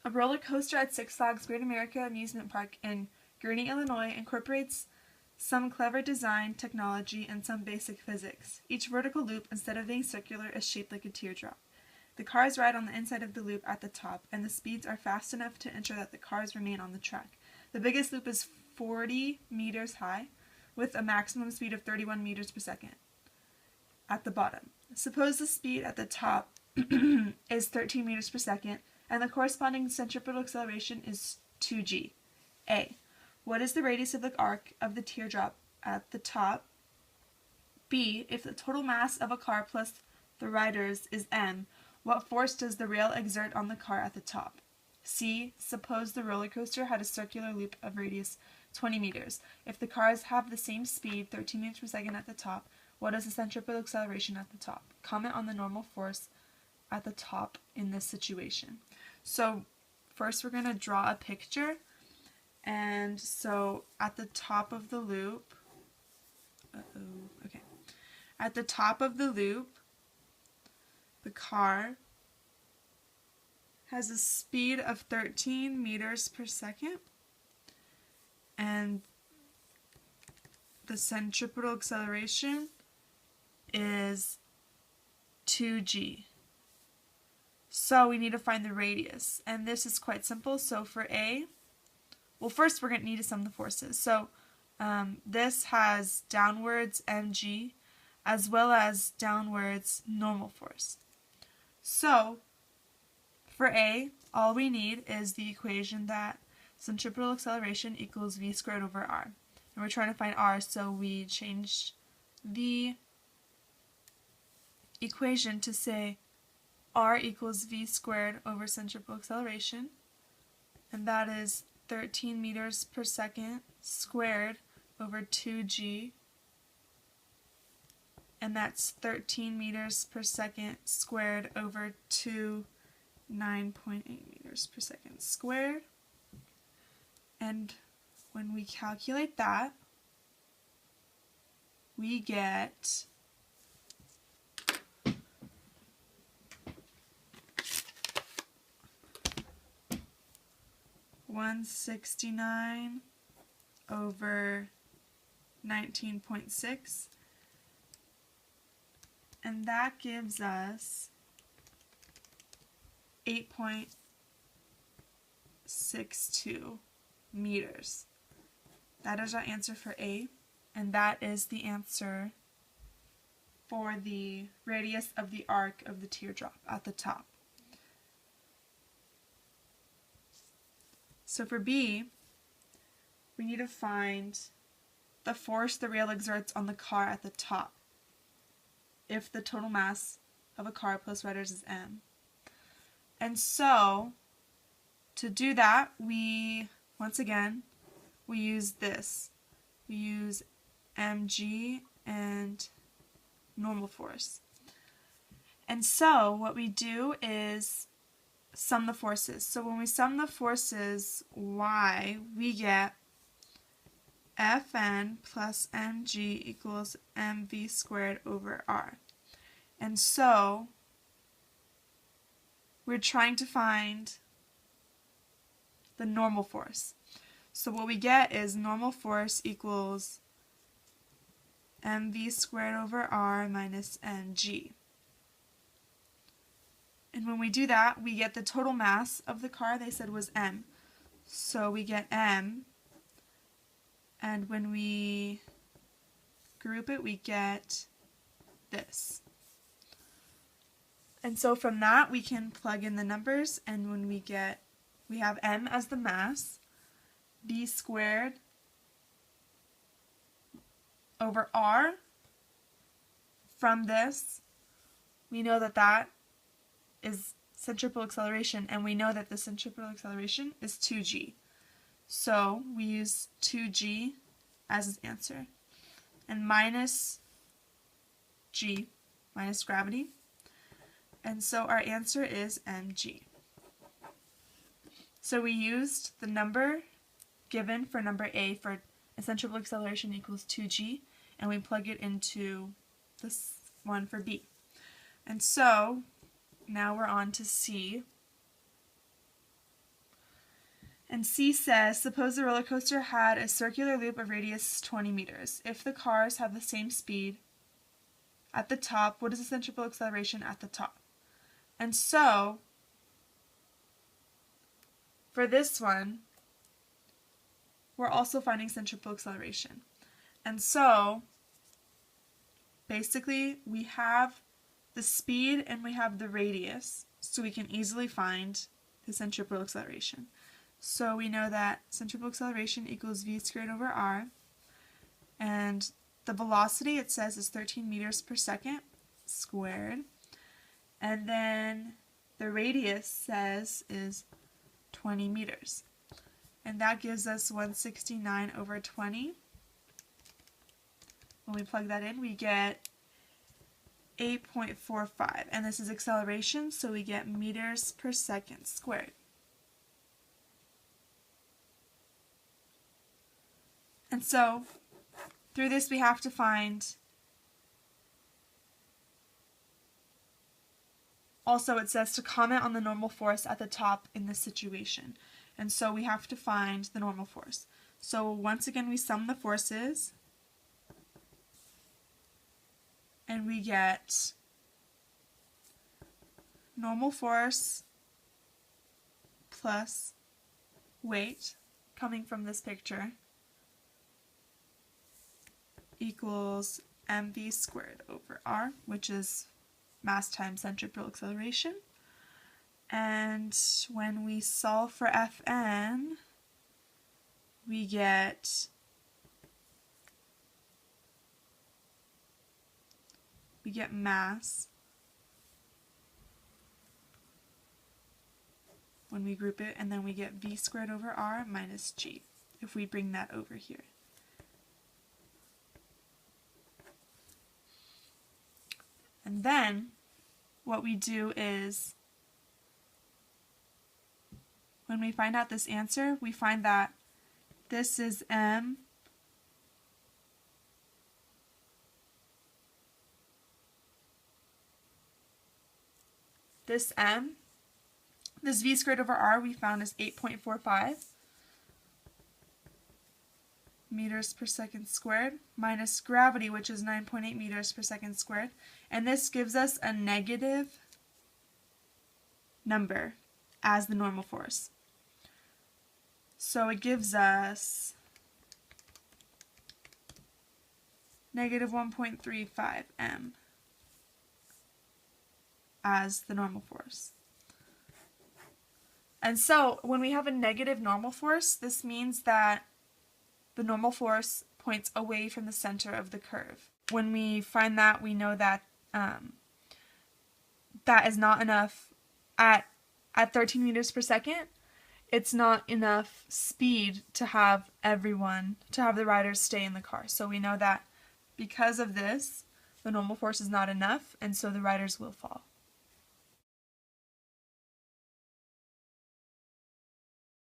A roller coaster at Six Flags Great America Amusement Park in Gurnee, Illinois incorporates some clever design, technology, and some basic physics. Each vertical loop, instead of being circular, is shaped like a teardrop. The cars ride on the inside of the loop at the top, and the speeds are fast enough to ensure that the cars remain on the track. The biggest loop is 40 meters high, with a maximum speed of 31 meters per second. At the bottom, suppose the speed at the top is 13 meters per second, and the corresponding centripetal acceleration is 2g. A. What is the radius of the arc of the teardrop at the top? B. If the total mass of a car plus the riders is m, what force does the rail exert on the car at the top? C. Suppose the roller coaster had a circular loop of radius 20 meters. If the cars have the same speed, 13 meters per second at the top, what is the centripetal acceleration at the top? Comment on the normal force at the top in this situation. So first we're going to draw a picture. And so at the top of the loop, at the top of the loop, the car has a speed of 13 meters per second, and the centripetal acceleration is 2g. So we need to find the radius, and this is quite simple. So for A, well, first we're going to need to sum the forces. So this has downwards mg as well as downwards normal force. So for A, all we need is the equation that centripetal acceleration equals v squared over r. And we're trying to find r, so we changed the equation to say r equals v squared over centripetal acceleration, and that is 13 meters per second squared over 2g, and that's 13 meters per second squared over 9.8 meters per second squared. And when we calculate that, we get 169 over 19.6, and that gives us 8.62 meters. That is our answer for A, and that is the answer for the radius of the arc of the teardrop at the top. So for B, we need to find the force the rail exerts on the car at the top if the total mass of a car plus riders is m. And so, to do that, once again, we use this. We use mg and normal force. And so, what we do is sum the forces. So when we sum the forces y, we get Fn plus mg equals mv squared over r. And so we're trying to find the normal force. So what we get is normal force equals mv squared over r minus mg. And when we do that, we get the total mass of the car they said was m. So we get m, and when we group it, we get this. And so from that, we can plug in the numbers, and when we have m as the mass, v squared over r. From this, we know that that is centripetal acceleration, and we know that the centripetal acceleration is 2g. So we use 2g as its answer, and minus g, minus gravity, and so our answer is mg. So we used the number given for number A for centripetal acceleration equals 2g, and we plug it into this one for B. And so now we're on to C. And C says, suppose the roller coaster had a circular loop of radius 20 meters. If the cars have the same speed at the top, what is the centripetal acceleration at the top? And so, for this one, we're also finding centripetal acceleration. And so, basically, we have the speed and we have the radius, so we can easily find the centripetal acceleration. So we know that centripetal acceleration equals v squared over r, and the velocity, it says, is 13 meters per second squared, and then the radius says is 20 meters, and that gives us 169 over 20. When we plug that in, we get 8.45, and this is acceleration, so we get meters per second squared. And so, through this we have to find, also it says to comment on the normal force at the top in this situation. And so we have to find the normal force. So once again we sum the forces, and we get normal force plus weight coming from this picture equals mv squared over r, which is mass times centripetal acceleration. And when we solve for Fn, we get mass when we group it, and then we get v squared over r minus g if we bring that over here. And then what we do is, when we find out this answer, we find that this is m this v squared over r we found is 8.45 meters per second squared minus gravity, which is 9.8 meters per second squared, and this gives us a negative number as the normal force. So it gives us negative 1.35 m as the normal force. And so when we have a negative normal force, this means that the normal force points away from the center of the curve. When we find that, we know that that is not enough at 13 meters per second. It's not enough speed to have the riders stay in the car. So we know that because of this, the normal force is not enough, and so the riders will fall.